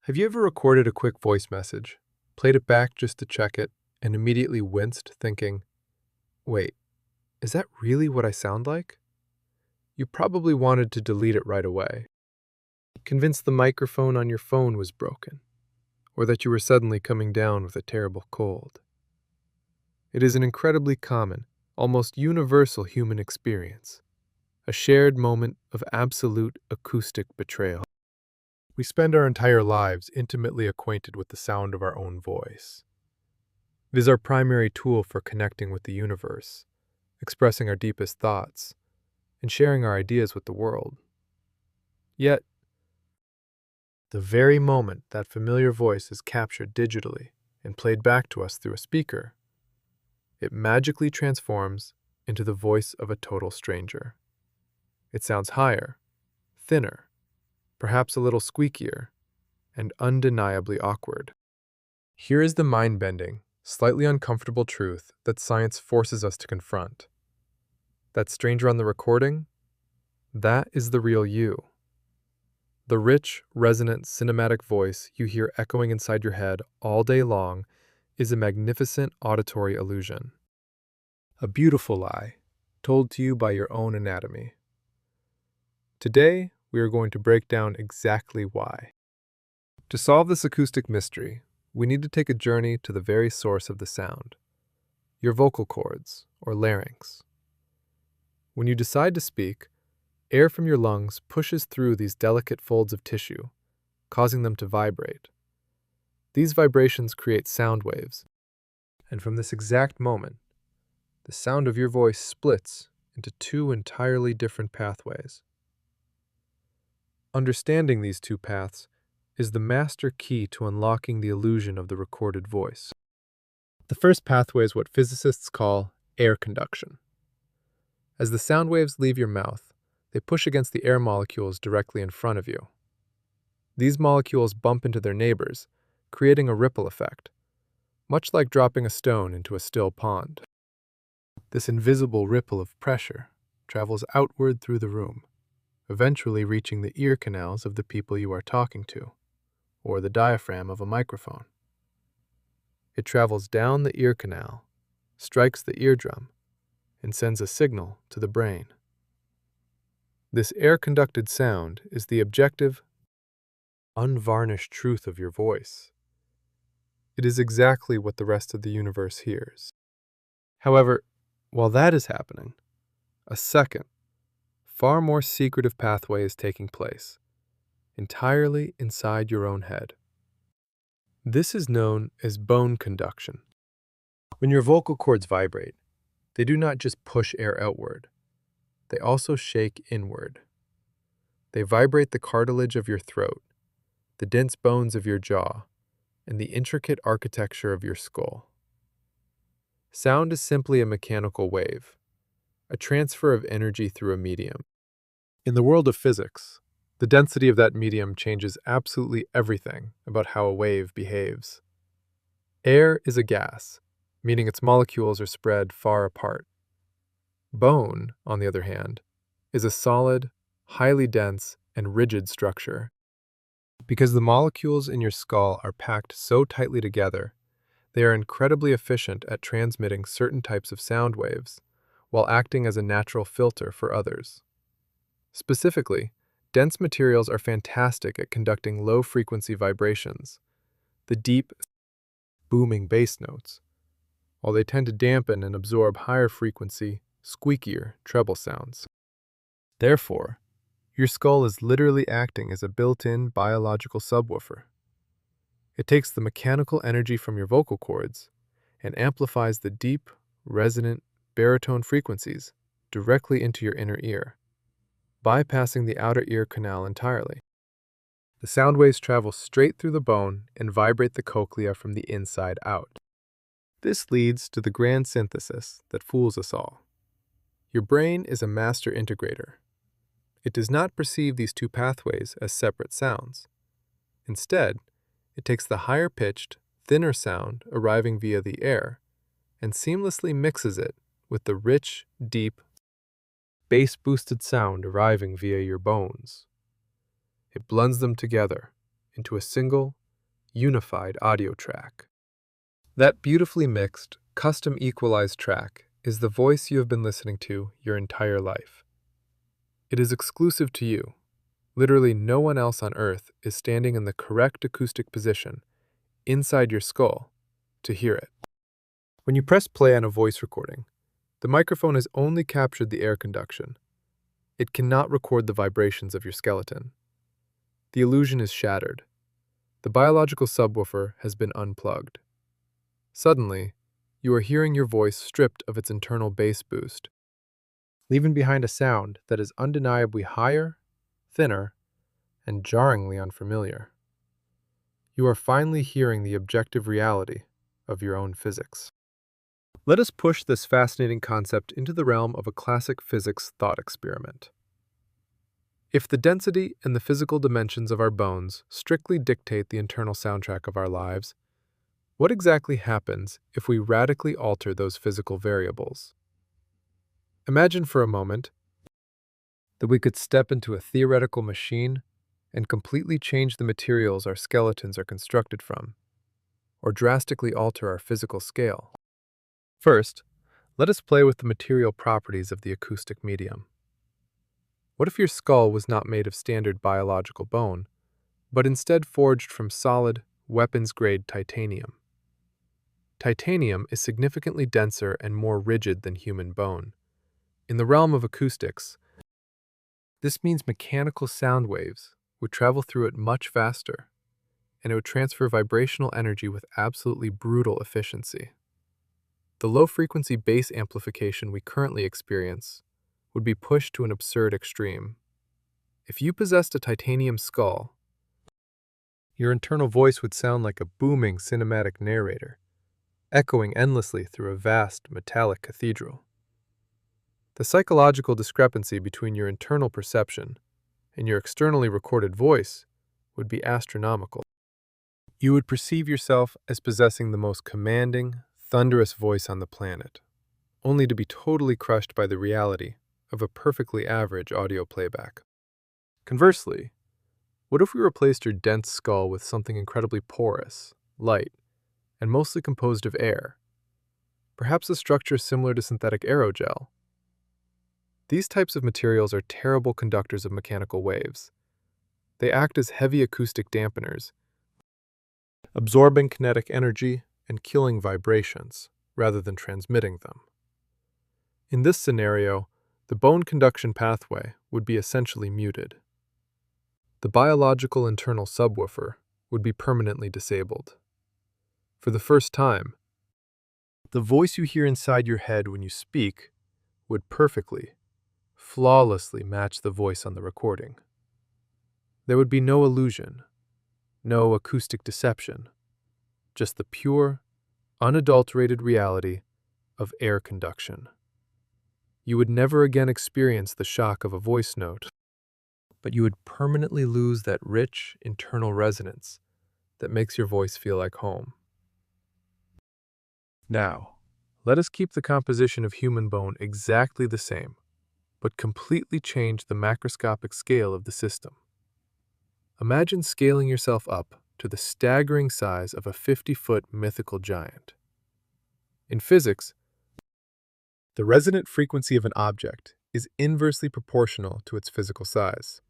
Have you ever recorded a quick voice message, played it back just to check it, and immediately winced, thinking, wait, is that really what I sound like? You probably wanted to delete it right away, convinced the microphone on your phone was broken, or that you were suddenly coming down with a terrible cold. It is an incredibly common, almost universal human experience, a shared moment of absolute acoustic betrayal. We spend our entire lives intimately acquainted with the sound of our own voice. It is our primary tool for connecting with the universe, expressing our deepest thoughts, and sharing our ideas with the world. Yet, the very moment that familiar voice is captured digitally and played back to us through a speaker, it magically transforms into the voice of a total stranger. It sounds higher, thinner, perhaps a little squeakier, and undeniably awkward. Here is the mind-bending, slightly uncomfortable truth that science forces us to confront. That stranger on the recording, that is the real you. The rich, resonant, cinematic voice you hear echoing inside your head all day long is a magnificent auditory illusion. A beautiful lie, told to you by your own anatomy. Today, we are going to break down exactly why. To solve this acoustic mystery, we need to take a journey to the very source of the sound, your vocal cords, or larynx. When you decide to speak, air from your lungs pushes through these delicate folds of tissue, causing them to vibrate. These vibrations create sound waves, and from this exact moment, the sound of your voice splits into two entirely different pathways. Understanding these two paths is the master key to unlocking the illusion of the recorded voice. The first pathway is what physicists call air conduction. As the sound waves leave your mouth, they push against the air molecules directly in front of you. These molecules bump into their neighbors, creating a ripple effect, much like dropping a stone into a still pond. This invisible ripple of pressure travels outward through the room, eventually reaching the ear canals of the people you are talking to, or the diaphragm of a microphone. It travels down the ear canal, strikes the eardrum, and sends a signal to the brain. This air-conducted sound is the objective, unvarnished truth of your voice. It is exactly what the rest of the universe hears. However, while that is happening, a second, far more secretive pathway is taking place, entirely inside your own head. This is known as bone conduction. When your vocal cords vibrate, they do not just push air outward, they also shake inward. They vibrate the cartilage of your throat, the dense bones of your jaw, and the intricate architecture of your skull. Sound is simply a mechanical wave, a transfer of energy through a medium. In the world of physics, the density of that medium changes absolutely everything about how a wave behaves. Air is a gas, meaning its molecules are spread far apart. Bone, on the other hand, is a solid, highly dense, and rigid structure. Because the molecules in your skull are packed so tightly together, they are incredibly efficient at transmitting certain types of sound waves, while acting as a natural filter for others. Specifically, dense materials are fantastic at conducting low-frequency vibrations, the deep, booming bass notes, while they tend to dampen and absorb higher-frequency, squeakier treble sounds. Therefore, your skull is literally acting as a built-in biological subwoofer. It takes the mechanical energy from your vocal cords and amplifies the deep, resonant, baritone frequencies directly into your inner ear, bypassing the outer ear canal entirely. The sound waves travel straight through the bone and vibrate the cochlea from the inside out. This leads to the grand synthesis that fools us all. Your brain is a master integrator. It does not perceive these two pathways as separate sounds. Instead, it takes the higher-pitched, thinner sound arriving via the air and seamlessly mixes it with the rich, deep, bass-boosted sound arriving via your bones. It blends them together into a single, unified audio track. That beautifully mixed, custom equalized track is the voice you have been listening to your entire life. It is exclusive to you. Literally no one else on Earth is standing in the correct acoustic position inside your skull to hear it. When you press play on a voice recording, the microphone has only captured the air conduction. It cannot record the vibrations of your skeleton. The illusion is shattered. The biological subwoofer has been unplugged. Suddenly, you are hearing your voice stripped of its internal bass boost, leaving behind a sound that is undeniably higher, thinner, and jarringly unfamiliar. You are finally hearing the objective reality of your own physics. Let us push this fascinating concept into the realm of a classic physics thought experiment. If the density and the physical dimensions of our bones strictly dictate the internal soundtrack of our lives, what exactly happens if we radically alter those physical variables? Imagine for a moment that we could step into a theoretical machine and completely change the materials our skeletons are constructed from, or drastically alter our physical scale. First, let us play with the material properties of the acoustic medium. What if your skull was not made of standard biological bone, but instead forged from solid, weapons-grade titanium? Titanium is significantly denser and more rigid than human bone. In the realm of acoustics, this means mechanical sound waves would travel through it much faster, and it would transfer vibrational energy with absolutely brutal efficiency. The low-frequency bass amplification we currently experience would be pushed to an absurd extreme. If you possessed a titanium skull, your internal voice would sound like a booming cinematic narrator, echoing endlessly through a vast metallic cathedral. The psychological discrepancy between your internal perception and your externally recorded voice would be astronomical. You would perceive yourself as possessing the most commanding, thunderous voice on the planet, only to be totally crushed by the reality of a perfectly average audio playback. Conversely, what if we replaced your dense skull with something incredibly porous, light, and mostly composed of air? Perhaps a structure similar to synthetic aerogel. These types of materials are terrible conductors of mechanical waves. They act as heavy acoustic dampeners, absorbing kinetic energy and killing vibrations, rather than transmitting them. In this scenario, the bone conduction pathway would be essentially muted. The biological internal subwoofer would be permanently disabled. For the first time, the voice you hear inside your head when you speak would perfectly, flawlessly match the voice on the recording. There would be no illusion, no acoustic deception, just the pure, unadulterated reality of air conduction. You would never again experience the shock of a voice note, but you would permanently lose that rich internal resonance that makes your voice feel like home. Now, let us keep the composition of human bone exactly the same, but completely change the macroscopic scale of the system. Imagine scaling yourself up to the staggering size of a 50-foot mythical giant. In physics, the resonant frequency of an object is inversely proportional to its physical size.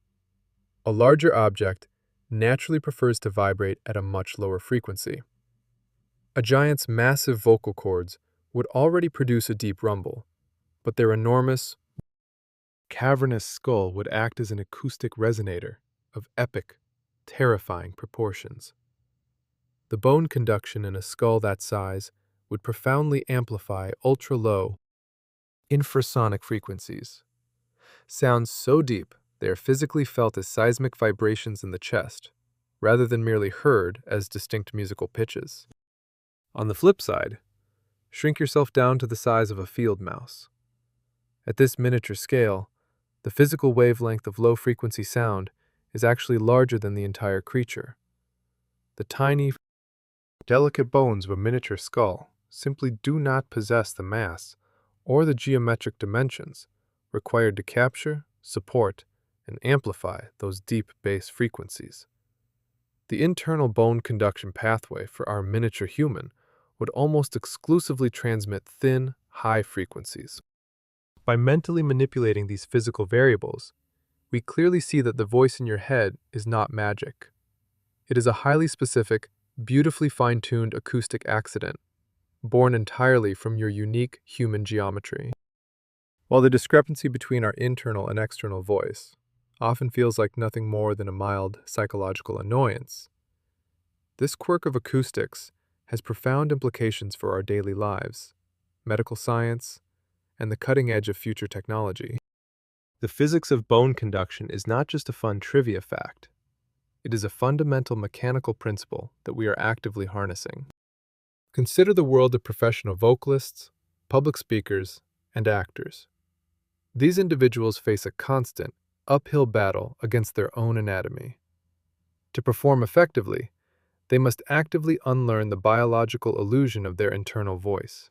A larger object naturally prefers to vibrate at a much lower frequency. A giant's massive vocal cords would already produce a deep rumble, but their enormous, cavernous skull would act as an acoustic resonator of epic, terrifying proportions. The bone conduction in a skull that size would profoundly amplify ultra-low, infrasonic frequencies. Sounds so deep they are physically felt as seismic vibrations in the chest, rather than merely heard as distinct musical pitches. On the flip side, shrink yourself down to the size of a field mouse. At this miniature scale, the physical wavelength of low-frequency sound is actually larger than the entire creature. The tiny, delicate bones of a miniature skull simply do not possess the mass or the geometric dimensions required to capture, support, and amplify those deep bass frequencies. The internal bone conduction pathway for our miniature human would almost exclusively transmit thin, high frequencies. By mentally manipulating these physical variables, we clearly see that the voice in your head is not magic. It is a highly specific, beautifully fine-tuned acoustic accident, born entirely from your unique human geometry. While the discrepancy between our internal and external voice often feels like nothing more than a mild psychological annoyance, this quirk of acoustics has profound implications for our daily lives, medical science, and the cutting edge of future technology. The physics of bone conduction is not just a fun trivia fact. It is a fundamental mechanical principle that we are actively harnessing. Consider the world of professional vocalists, public speakers, and actors. These individuals face a constant, uphill battle against their own anatomy. To perform effectively, they must actively unlearn the biological illusion of their internal voice.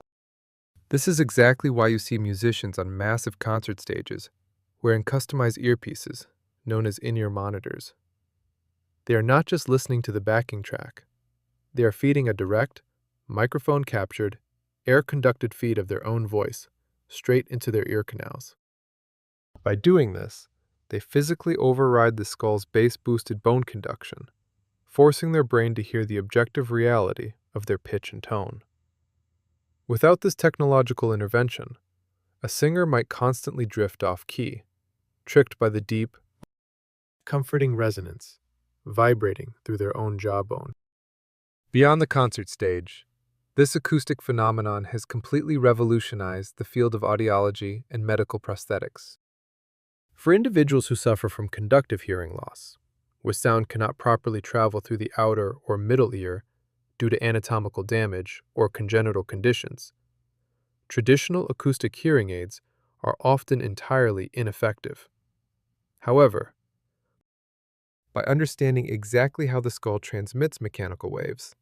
This is exactly why you see musicians on massive concert stages wearing customized earpieces, known as in-ear monitors. They are not just listening to the backing track. They are feeding a direct, microphone-captured, air-conducted feed of their own voice straight into their ear canals. By doing this, they physically override the skull's bass-boosted bone conduction, forcing their brain to hear the objective reality of their pitch and tone. Without this technological intervention, a singer might constantly drift off key, tricked by the deep, comforting resonance vibrating through their own jawbone. Beyond the concert stage, this acoustic phenomenon has completely revolutionized the field of audiology and medical prosthetics. For individuals who suffer from conductive hearing loss, where sound cannot properly travel through the outer or middle ear due to anatomical damage or congenital conditions, traditional acoustic hearing aids are often entirely ineffective. However, by understanding exactly how the skull transmits mechanical waves,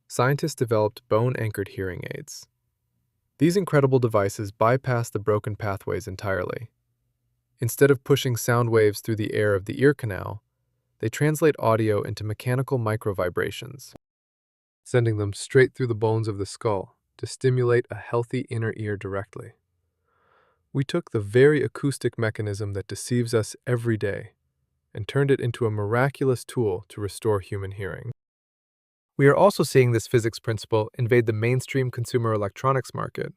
scientists developed bone-anchored hearing aids. These incredible devices bypass the broken pathways entirely. Instead of pushing sound waves through the air of the ear canal, they translate audio into mechanical microvibrations, sending them straight through the bones of the skull to stimulate a healthy inner ear directly. We took the very acoustic mechanism that deceives us every day and turned it into a miraculous tool to restore human hearing. We are also seeing this physics principle invade the mainstream consumer electronics market.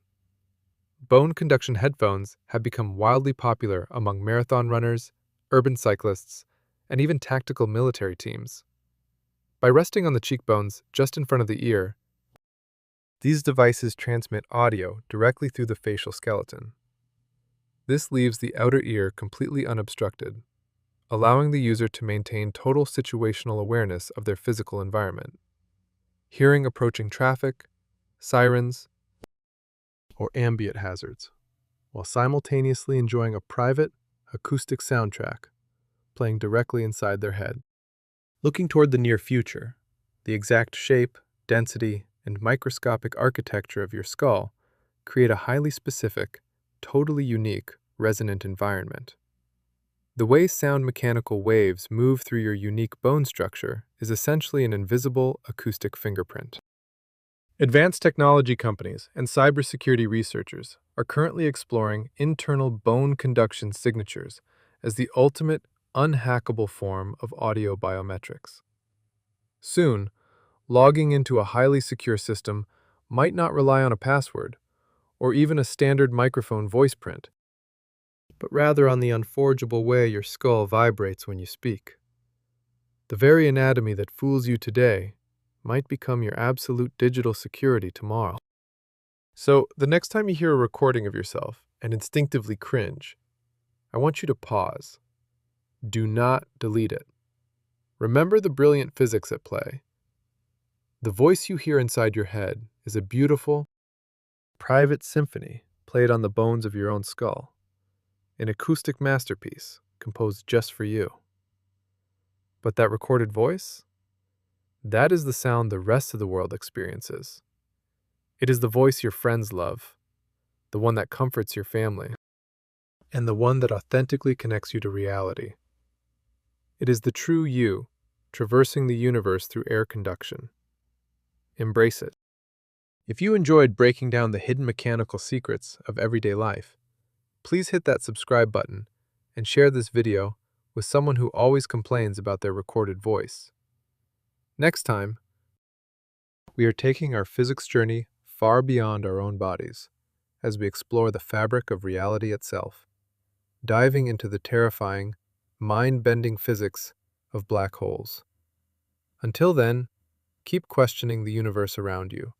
Bone conduction headphones have become wildly popular among marathon runners, urban cyclists, and even tactical military teams. By resting on the cheekbones just in front of the ear, these devices transmit audio directly through the facial skeleton. This leaves the outer ear completely unobstructed, allowing the user to maintain total situational awareness of their physical environment, hearing approaching traffic, sirens, or ambient hazards, while simultaneously enjoying a private, acoustic soundtrack playing directly inside their head. Looking toward the near future, the exact shape, density, and microscopic architecture of your skull create a highly specific, totally unique, resonant environment. The way sound mechanical waves move through your unique bone structure is essentially an invisible acoustic fingerprint. Advanced technology companies and cybersecurity researchers are currently exploring internal bone conduction signatures as the ultimate unhackable form of audio biometrics. Soon, logging into a highly secure system might not rely on a password or even a standard microphone voice print, but rather on the unforgeable way your skull vibrates when you speak. The very anatomy that fools you today might become your absolute digital security tomorrow. So, the next time you hear a recording of yourself and instinctively cringe, I want you to pause. Do not delete it. Remember the brilliant physics at play. The voice you hear inside your head is a beautiful, private symphony played on the bones of your own skull. An acoustic masterpiece composed just for you. But that recorded voice? That is the sound the rest of the world experiences. It is the voice your friends love, the one that comforts your family, and the one that authentically connects you to reality. It is the true you, traversing the universe through air conduction. Embrace it. If you enjoyed breaking down the hidden mechanical secrets of everyday life, please hit that subscribe button and share this video with someone who always complains about their recorded voice. Next time, we are taking our physics journey far beyond our own bodies as we explore the fabric of reality itself, diving into the terrifying, mind-bending physics of black holes. Until then, keep questioning the universe around you